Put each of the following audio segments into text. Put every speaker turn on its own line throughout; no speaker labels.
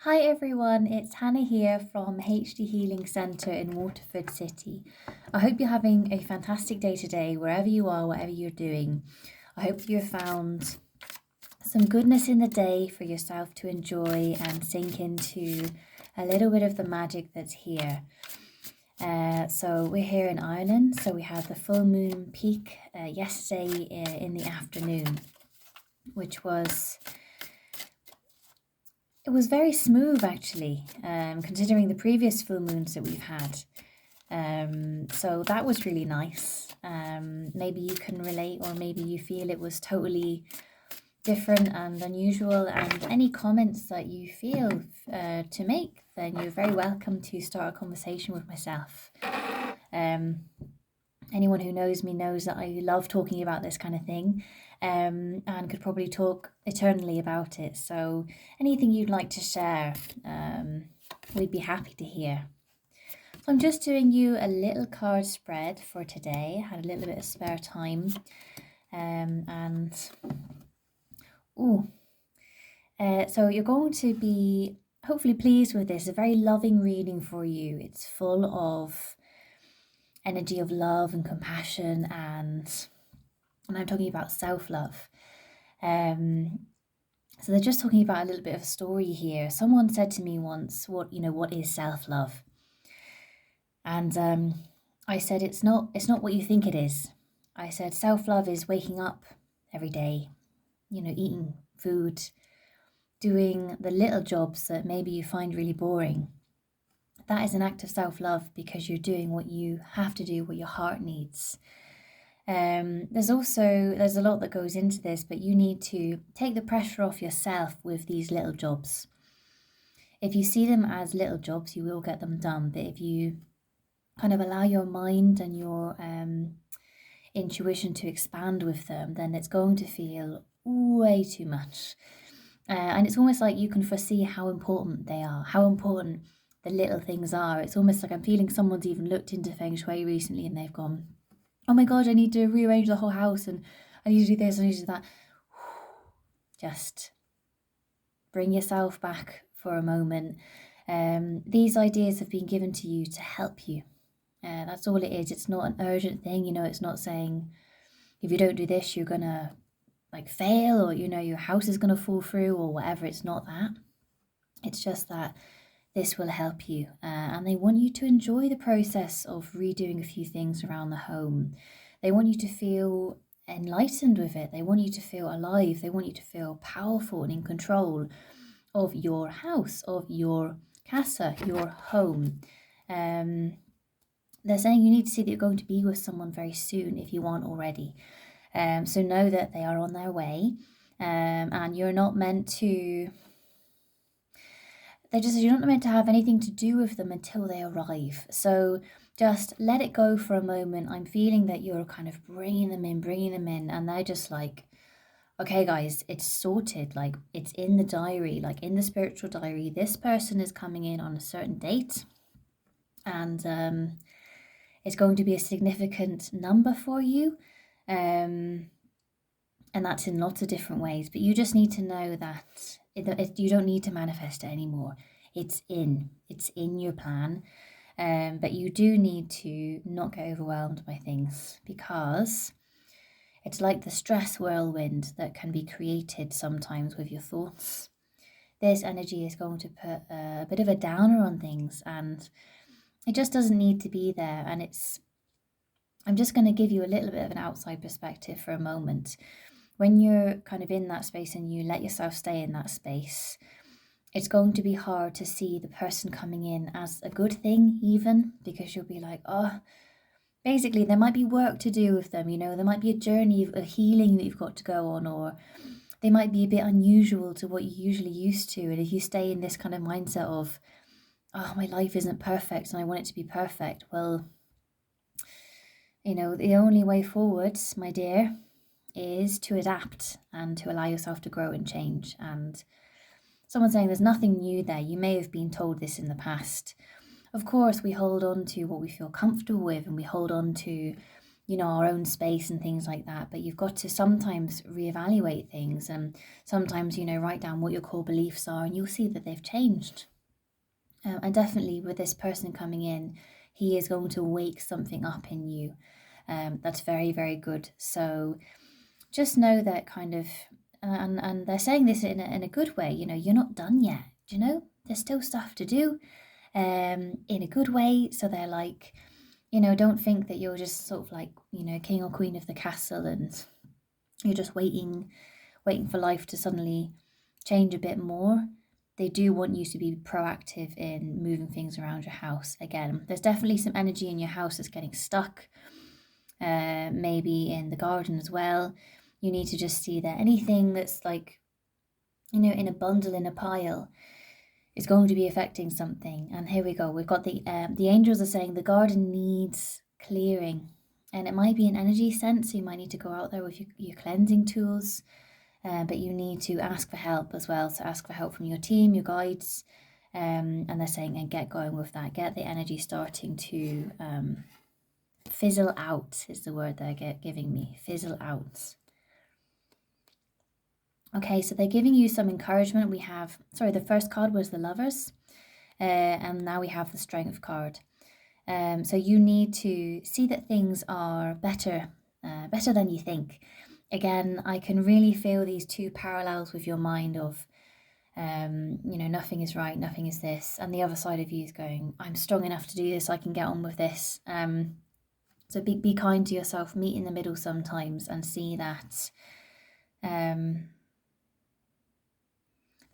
Hi everyone, it's Hannah here from HD Healing Centre in Waterford City. I hope you're having a fantastic day today, wherever you are, whatever you're doing. I hope you've found some goodness in the day for yourself to enjoy and sink into a little bit of the magic that's here. So we're here in Ireland, so we had the full moon peak yesterday in the afternoon, which was It was very smooth actually, considering the previous full moons that we've had. So that was really nice. Maybe you can relate, or maybe you feel it was totally different and unusual. And any comments that you feel to make, then you're very welcome to start a conversation with myself. Anyone who knows me knows that I love talking about this kind of thing, and could probably talk eternally about it. So anything you'd like to share, we'd be happy to hear. So I'm just doing you a little card spread for today. I had a little bit of spare time, so you're going to be hopefully pleased with this. A very loving reading for you. It's full of energy of love and compassion, and I'm talking about self-love. So they're just talking about a little bit of a story here. Someone said to me once, what is self-love? And I said, it's not what you think it is. I said, self-love is waking up every day, eating food, doing the little jobs that maybe you find really boring. That is an act of self-love because you're doing what you have to do, what your heart needs. There's a lot that goes into this, but you need to take the pressure off yourself with these little jobs. If you see them as little jobs, you will get them done. But if you kind of allow your mind and your intuition to expand with them, then it's going to feel way too much. And it's almost like you can foresee how important they are, how important the little things are. It's almost like I'm feeling someone's even looked into Feng Shui recently and they've gone, oh my God, I need to rearrange the whole house and I need to do this, I need to do that. Just bring yourself back for a moment. These ideas have been given to you to help you. That's all it is. It's not an urgent thing, it's not saying if you don't do this, you're gonna fail, or your house is gonna fall through or whatever. It's not that. It's just that this will help you, and they want you to enjoy the process of redoing a few things around the home. They want you to feel enlightened with it. They want you to feel alive. They want you to feel powerful and in control of your house, of your casa, your home. They're saying you need to see that you're going to be with someone very soon if you aren't already. So know that they are on their way, and you're not meant to. You're not meant to have anything to do with them until they arrive. So just let it go for a moment. I'm feeling that you're kind of bringing them in, and they're just like, okay, guys, it's sorted. Like, it's in the diary, like in the spiritual diary. This person is coming in on a certain date, and it's going to be a significant number for you. And that's in lots of different ways. But you just need to know that you don't need to manifest it anymore. It's in your plan. But you do need to not get overwhelmed by things, because it's like the stress whirlwind that can be created sometimes with your thoughts. This energy is going to put a bit of a downer on things, and it just doesn't need to be there. And I'm just going to give you a little bit of an outside perspective for a moment. When you're kind of in that space and you let yourself stay in that space, it's going to be hard to see the person coming in as a good thing, even, because you'll be like, oh, basically there might be work to do with them, there might be a journey, a healing that you've got to go on, or they might be a bit unusual to what you're usually used to. And if you stay in this kind of mindset of, oh, my life isn't perfect and I want it to be perfect, well, the only way forwards, my dear, is to adapt and to allow yourself to grow and change. And someone's saying there's nothing new there. You may have been told this in the past. Of course, we hold on to what we feel comfortable with, and we hold on to our own space and things like that. But you've got to sometimes reevaluate things, and sometimes, write down what your core beliefs are, and you'll see that they've changed. And definitely with this person coming in, he is going to wake something up in you. That's very, very good. So just know that kind of, and they're saying this in a good way, you're not done yet. There's still stuff to do, in a good way. So they're like, don't think that you're just sort of like, king or queen of the castle and you're just waiting for life to suddenly change a bit more. They do want you to be proactive in moving things around your house. Again, there's definitely some energy in your house that's getting stuck, maybe in the garden as well. You need to just see that anything that's like, in a bundle, in a pile, is going to be affecting something. And here we go. We've got the angels are saying the garden needs clearing. And it might be an energy sense. So you might need to go out there with your cleansing tools. But you need to ask for help as well. So ask for help from your team, your guides. And they're saying, and get going with that. Get the energy starting to fizzle out is the word they're giving me. Fizzle out. Okay, so they're giving you some encouragement. We have, the first card was the Lovers. And now we have the Strength card. So you need to see that things are better than you think. Again, I can really feel these two parallels with your mind of, nothing is right, nothing is this. And the other side of you is going, I'm strong enough to do this, I can get on with this. So be kind to yourself, meet in the middle sometimes and see that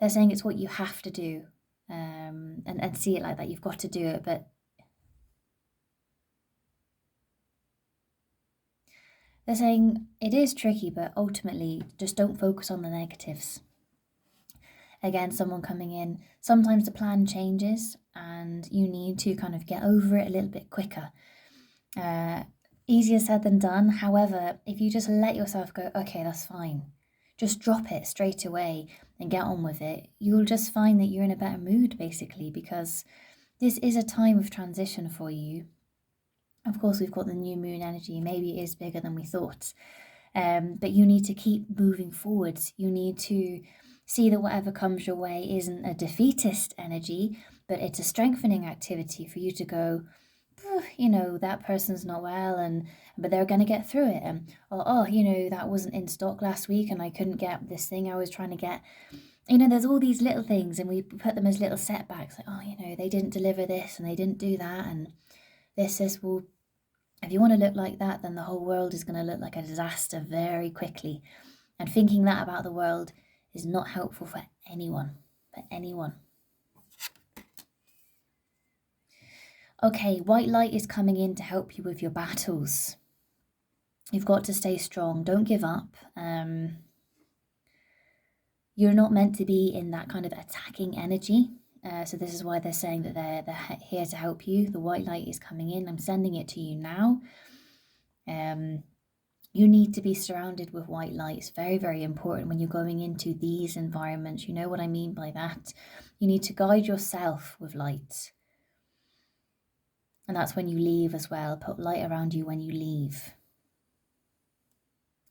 they're saying it's what you have to do, and see it like that. You've got to do it, but they're saying it is tricky, but ultimately just don't focus on the negatives. Again, someone coming in, sometimes the plan changes and you need to kind of get over it a little bit quicker. Easier said than done. However, if you just let yourself go, okay, that's fine, just drop it straight away and get on with it, you'll just find that you're in a better mood, basically, because this is a time of transition for you. Of course, we've got the new moon energy. Maybe it is bigger than we thought. But you need to keep moving forwards. You need to see that whatever comes your way isn't a defeatist energy, but it's a strengthening activity for you to go, that person's not well, but they're going to get through it. And, that wasn't in stock last week and I couldn't get this thing I was trying to get. There's all these little things and we put them as little setbacks. Like, they didn't deliver this and they didn't do that. And this well, if you want to look like that, then the whole world is going to look like a disaster very quickly. And thinking that about the world is not helpful for anyone. Okay, white light is coming in to help you with your battles. You've got to stay strong. Don't give up. You're not meant to be in that kind of attacking energy. So this is why they're saying that they're here to help you. The white light is coming in. I'm sending it to you now. You need to be surrounded with white light. It's very, very important when you're going into these environments. You know what I mean by that. You need to guide yourself with light. And that's when you leave as well. Put light around you when you leave.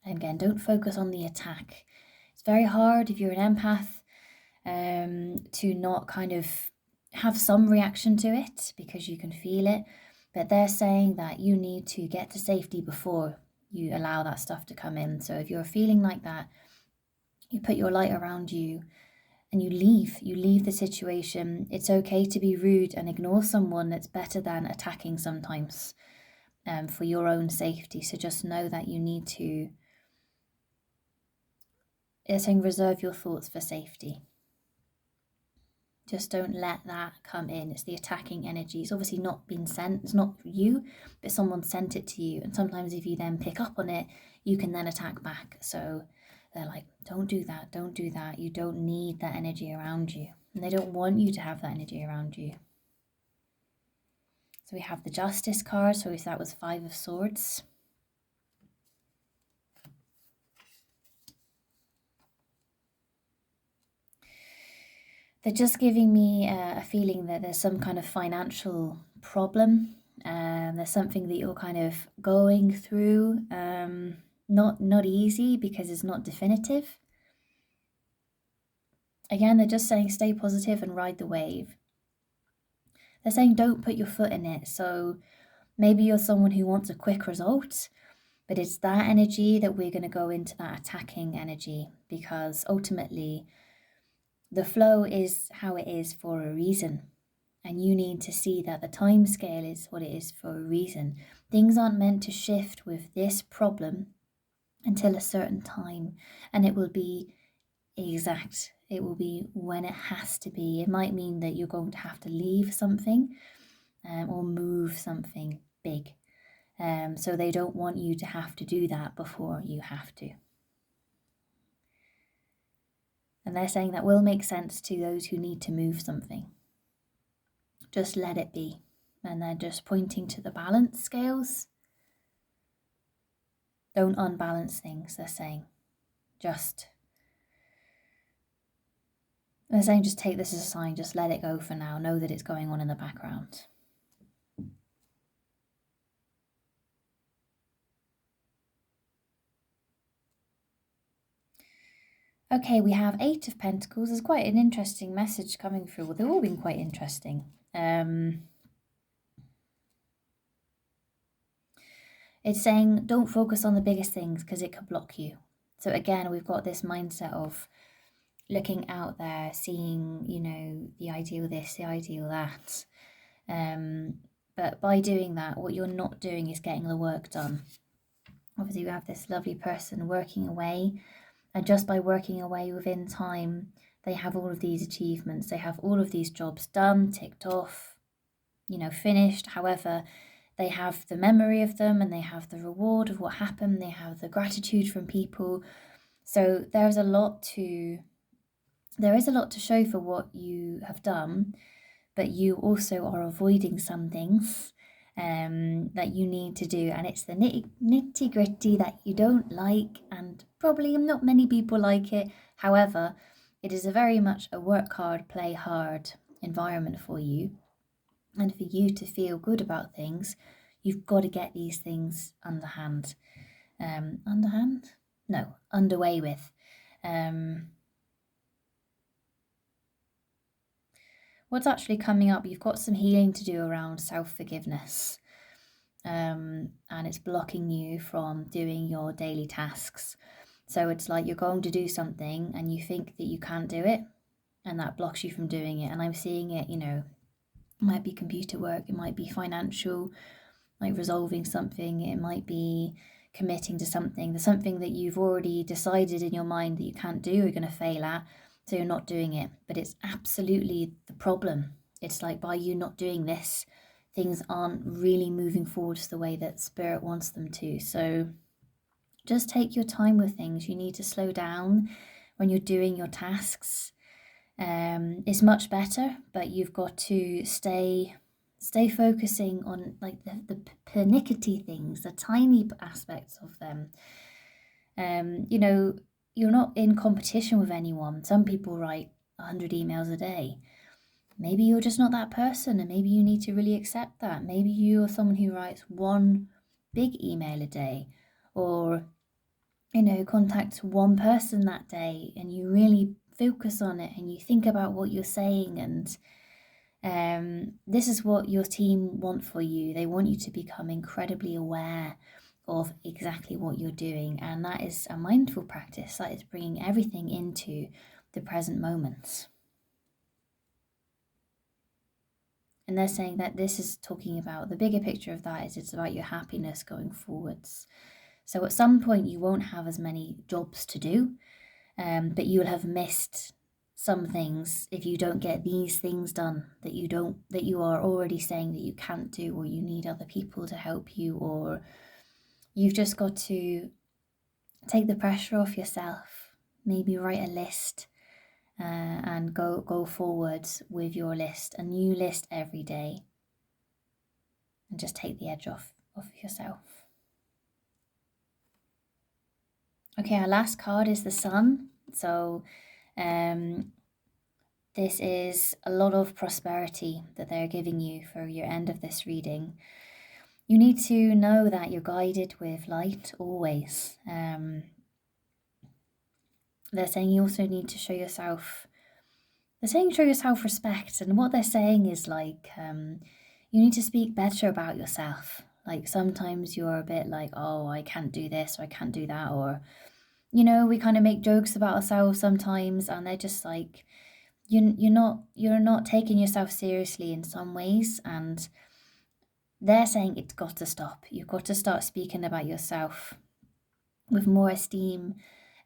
And again, don't focus on the attack. It's very hard if you're an empath to not kind of have some reaction to it because you can feel it. But they're saying that you need to get to safety before you allow that stuff to come in. So if you're feeling like that, you put your light around you and you leave the situation. It's okay to be rude and ignore someone. That's better than attacking sometimes, for your own safety. So just know that you need to, it's saying reserve your thoughts for safety. Just don't let that come in. It's the attacking energy. It's obviously not been sent. It's not you, but someone sent it to you. And sometimes if you then pick up on it, you can then attack back. So they're like, don't do that. Don't do that. You don't need that energy around you. And they don't want you to have that energy around you. So we have the Justice card. So that was 5 of Swords. They're just giving me a feeling that there's some kind of financial problem. There's something that you're kind of going through. Not easy because it's not definitive. Again, they're just saying stay positive and ride the wave. They're saying don't put your foot in it. So maybe you're someone who wants a quick result, but it's that energy that we're going to go into, that attacking energy, because ultimately the flow is how it is for a reason. And you need to see that the time scale is what it is for a reason. Things aren't meant to shift with this problem until a certain time, and it will be exact. It will be when it has to be. It might mean that you're going to have to leave something or move something big. So they don't want you to have to do that before you have to. And they're saying that will make sense to those who need to move something. Just let it be. And they're just pointing to the balance scales. Don't unbalance things, they're saying. They're saying just take this as a sign, just let it go for now. Know that it's going on in the background. Okay, we have 8 of Pentacles. There's quite an interesting message coming through. Well, they've all been quite interesting. It's saying don't focus on the biggest things because it could block you. So again, we've got this mindset of looking out there, seeing, the ideal this, the ideal that. But by doing that, what you're not doing is getting the work done. Obviously, we have this lovely person working away, and just by working away within time, they have all of these achievements. They have all of these jobs done, ticked off, finished. However, they have the memory of them and they have the reward of what happened. They have the gratitude from people. So there is a lot to show for what you have done, but you also are avoiding some things that you need to do. And it's the nitty gritty that you don't like, and probably not many people like it. However, it is a very much a work hard, play hard environment for you. And for you to feel good about things, you've got to get these things underhand. Underhand? No, underway with. What's actually coming up, you've got some healing to do around self-forgiveness. And it's blocking you from doing your daily tasks. So it's like you're going to do something and you think that you can't do it, and that blocks you from doing it. And I'm seeing it, it might be computer work, it might be financial, like resolving something, it might be committing to something. There's something that you've already decided in your mind that you can't do, you're going to fail at, so you're not doing it. But it's absolutely the problem. It's like by you not doing this, things aren't really moving forwards the way that Spirit wants them to. So just take your time with things. You need to slow down when you're doing your tasks. It's much better, but you've got to stay focusing on like the pernickety things, the tiny aspects of them. You're not in competition with anyone. Some people write 100 emails a day. Maybe you're just not that person, and maybe you need to really accept that. Maybe you're someone who writes one big email a day, or contacts one person that day, and you really focus on it and you think about what you're saying. And this is what your team want for you. They want you to become incredibly aware of exactly what you're doing, and that is a mindful practice. That is bringing everything into the present moment. And they're saying that this is talking about the bigger picture of that, is it's about your happiness going forwards. So at some point you won't have as many jobs to do, but you'll have missed some things if you don't get these things done that you are already saying that you can't do, or you need other people to help you, or you've just got to take the pressure off yourself. Maybe write a list and go forward with your list, a new list every day, and just take the edge off yourself. Okay, our last card is the Sun. So this is a lot of prosperity that they're giving you for your end of this reading. You need to know that you're guided with light always. They're saying you also need to show yourself, they're saying show yourself respect. And what they're saying is like, you need to speak better about yourself. Like sometimes you're a bit like, oh, I can't do this or I can't do that. Or, you know, we kind of make jokes about ourselves sometimes, and they're just like, you're not taking yourself seriously in some ways. And they're saying it's got to stop. You've got to start speaking about yourself with more esteem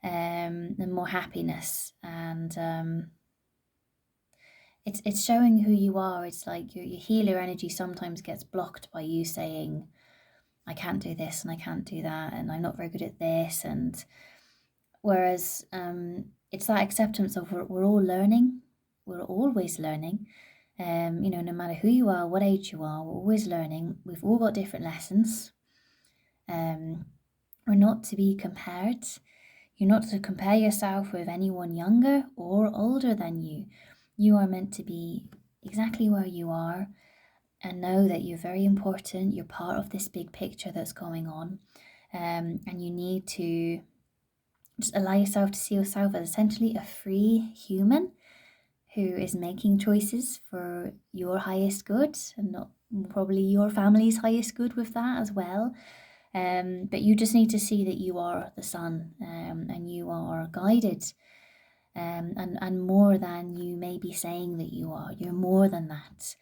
and more happiness. And it's showing who you are. It's like your healer energy sometimes gets blocked by you saying, I can't do this and I can't do that and I'm not very good at this. And whereas it's that acceptance of we're all learning. We're always learning. You know, no matter who you are, what age you are, we're always learning. We've all got different lessons. We're not to be compared. You're not to compare yourself with anyone younger or older than you. You are meant to be exactly where you are, and know that you're very important. You're part of this big picture that's going on. And you need to just allow yourself to see yourself as essentially a free human who is making choices for your highest good, and not probably your family's highest good with that as well. But you just need to see that you are the sun, and you are guided, and more than you may be saying that you are. You're more than that.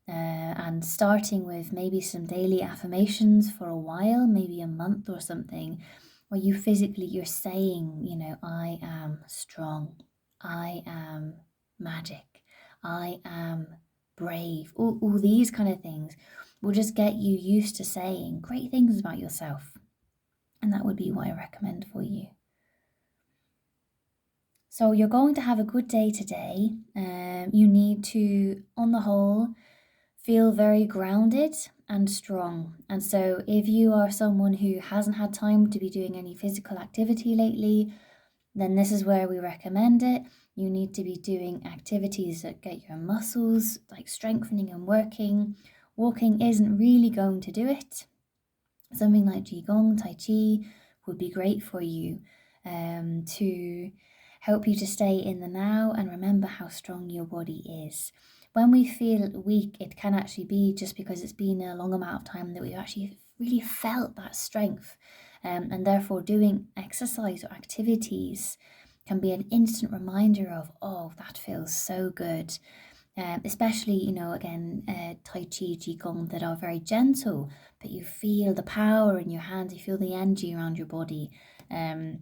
And starting with maybe some daily affirmations for a while, maybe a month or something, where you're saying, you know, I am strong, I am magic, I am brave. All these kind of things will just get you used to saying great things about yourself. And that would be what I recommend for you. So you're going to have a good day today. You need to, on the whole, feel very grounded and strong. And so if you are someone who hasn't had time to be doing any physical activity lately, then this is where we recommend it. You need to be doing activities that get your muscles like strengthening and working. Walking isn't really going to do it. Something like Qigong, Tai Chi would be great for you to help you to stay in the now and remember how strong your body is. When we feel weak, it can actually be just because it's been a long amount of time that we've actually really felt that strength. And therefore doing exercise or activities can be an instant reminder of, oh, that feels so good. Especially, you know, again, Tai Chi, Qigong that are very gentle, but you feel the power in your hands, you feel the energy around your body. And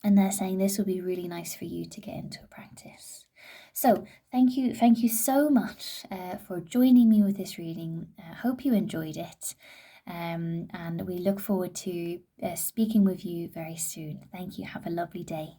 they're saying this will be really nice for you to get into a practice. So thank you so much for joining me with this reading. Hope you enjoyed it, and we look forward to speaking with you very soon. Thank you. Have a lovely day.